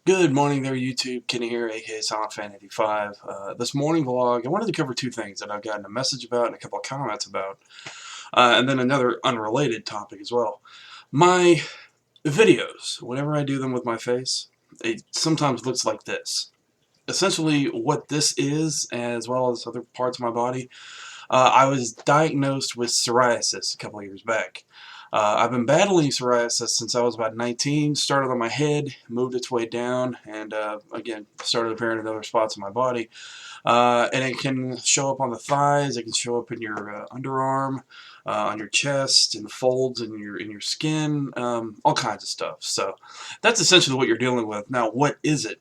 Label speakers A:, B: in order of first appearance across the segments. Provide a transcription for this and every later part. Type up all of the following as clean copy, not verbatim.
A: Good morning there, YouTube. Kenny here, aka Silent Fan 85. This morning vlog, I wanted to cover two things that I've gotten a message about and a couple of comments about, and then another unrelated topic as well. My videos, whenever I do them with my face, it sometimes looks like this. Essentially, what this is, as well as other parts of my body, I was diagnosed with psoriasis a couple of years back. I've been battling psoriasis since I was about 19, started on my head, moved its way down, and again, started appearing in other spots of my body. And it can show up on the thighs, it can show up in your underarm, on your chest, in the folds in your skin, all kinds of stuff. So that's essentially what you're dealing with. Now, what is it?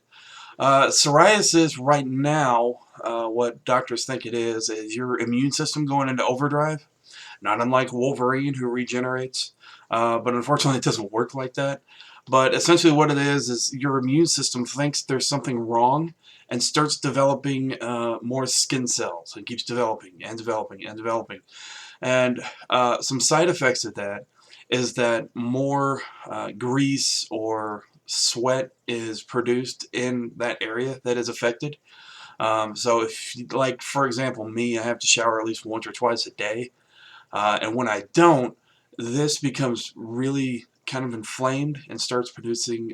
A: Psoriasis right now, what doctors think it is your immune system going into overdrive. Not unlike Wolverine, who regenerates, but unfortunately it doesn't work like that. But essentially what it is your immune system thinks there's something wrong and starts developing more skin cells and keeps developing and developing and developing. And some side effects of that is that more grease or sweat is produced in that area that is affected. So if, like, for example, me, I have to shower at least once or twice a day. And when I don't, this becomes really kind of inflamed and starts producing,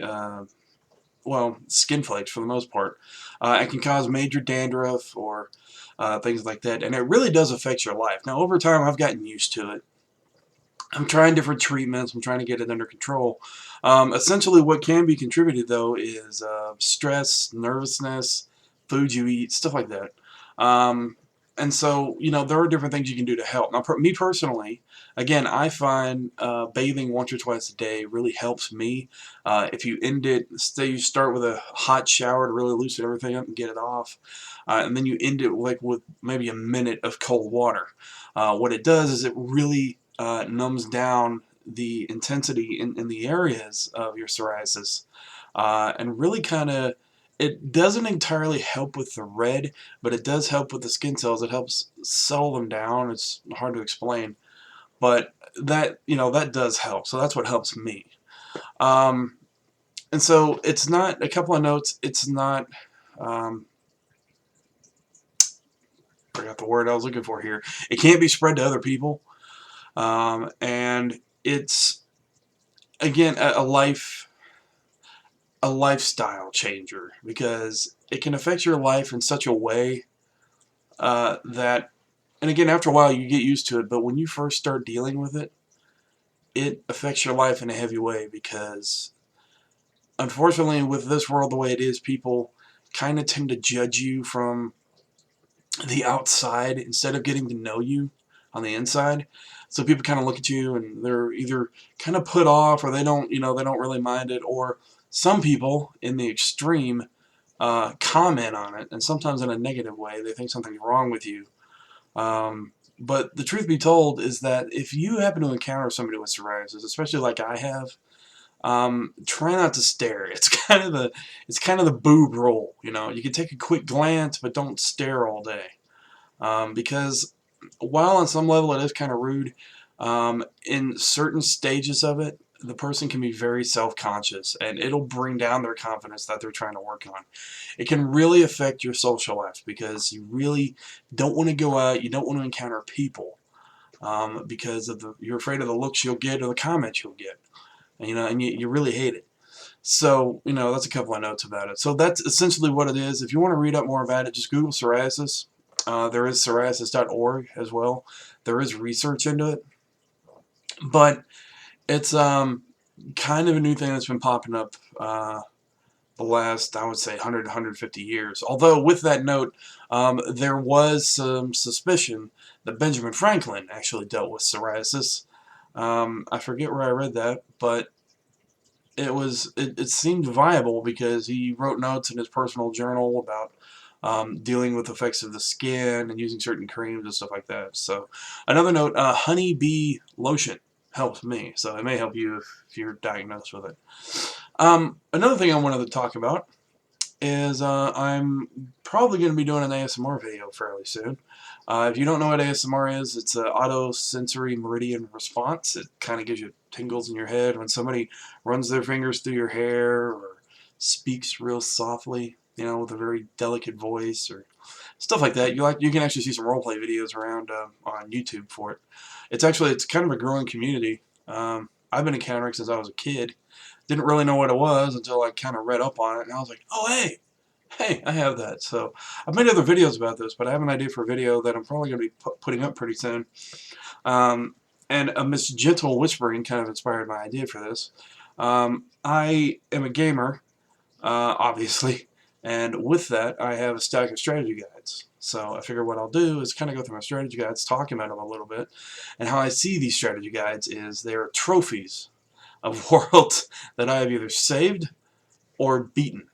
A: well, skin flakes for the most part. It can cause major dandruff or things like that. And it really does affect your life. Now, over time, I've gotten used to it. I'm trying different treatments. I'm trying to get it under control. Essentially, what can be contributed, though, is stress, nervousness, food you eat, stuff like that. And so, there are different things you can do to help. Now, me personally, again, I find bathing once or twice a day really helps me. If you you start with a hot shower to really loosen everything up and get it off, and then you end it like with maybe a minute of cold water. What it does is it really numbs down the intensity in the areas of your psoriasis, and really kind of, it doesn't entirely help with the red, but it does help with the skin cells. It helps settle them down. It's hard to explain, but that does help. So that's what helps me. Um, and so it's not, a couple of notes. It's not. Um, Forgot the word I was looking for here. It can't be spread to other people, and it's, again, a lifestyle changer, because it can affect your life in such a way that, and again, after a while you get used to it, but when you first start dealing with it, it affects your life in a heavy way, because unfortunately with this world the way it is, people kind of tend to judge you from the outside instead of getting to know you on the inside. So people kind of look at you and they're either kind of put off, or they don't, they don't really mind it, or some people in the extreme comment on it, and sometimes in a negative way. They think something's wrong with you. But the truth be told is that if you happen to encounter somebody with psoriasis, especially like I have, try not to stare. It's kind of the boob rule. You can take a quick glance, but don't stare all day. Because while on some level it is kind of rude, in certain stages of it, the person can be very self-conscious, and it'll bring down their confidence that they're trying to work on. It can really affect your social life, because you really don't want to go out, you don't want to encounter people, because you're afraid of the looks you'll get or the comments you'll get, and you really hate it. So, that's a couple of notes about it. So that's essentially what it is. If you want to read up more about it, just Google psoriasis. There is psoriasis.org as well. There is research into it. But it's kind of a new thing that's been popping up the last, I would say, 100 150 years. Although, with that note, there was some suspicion that Benjamin Franklin actually dealt with psoriasis. I forget where I read that, but it seemed viable, because he wrote notes in his personal journal about dealing with effects of the skin and using certain creams and stuff like that. So another note, honey bee lotion helps me, so it may help you if you're diagnosed with it. Another thing I wanted to talk about is I'm probably going to be doing an ASMR video fairly soon. If you don't know what ASMR is, it's an auto-sensory meridian response. It kind of gives you tingles in your head when somebody runs their fingers through your hair, or speaks real softly, you know, with a very delicate voice or stuff like that. You can actually see some roleplay videos around on YouTube for it. It's kind of a growing community. I've been encountering since I was a kid. Didn't really know what it was until I kind of read up on it, and I was like, oh hey, I have that. So I've made other videos about this, but I have an idea for a video that I'm probably going to be putting up pretty soon. Um, and a Miss Gentle Whispering kind of inspired my idea for this. I am a gamer, obviously, and with that I have a stack of strategy guides. So I figure what I'll do is kind of go through my strategy guides, talking about them a little bit, and how I see these strategy guides is they're trophies of worlds that I have either saved or beaten.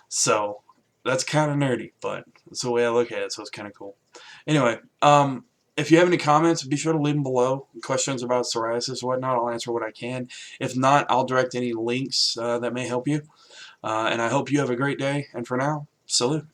A: So that's kind of nerdy, but that's the way I look at it, so it's kind of cool. Anyway, if you have any comments, be sure to leave them below. Questions about psoriasis or whatnot, I'll answer what I can. If not, I'll direct any links that may help you. And I hope you have a great day. And for now, salute.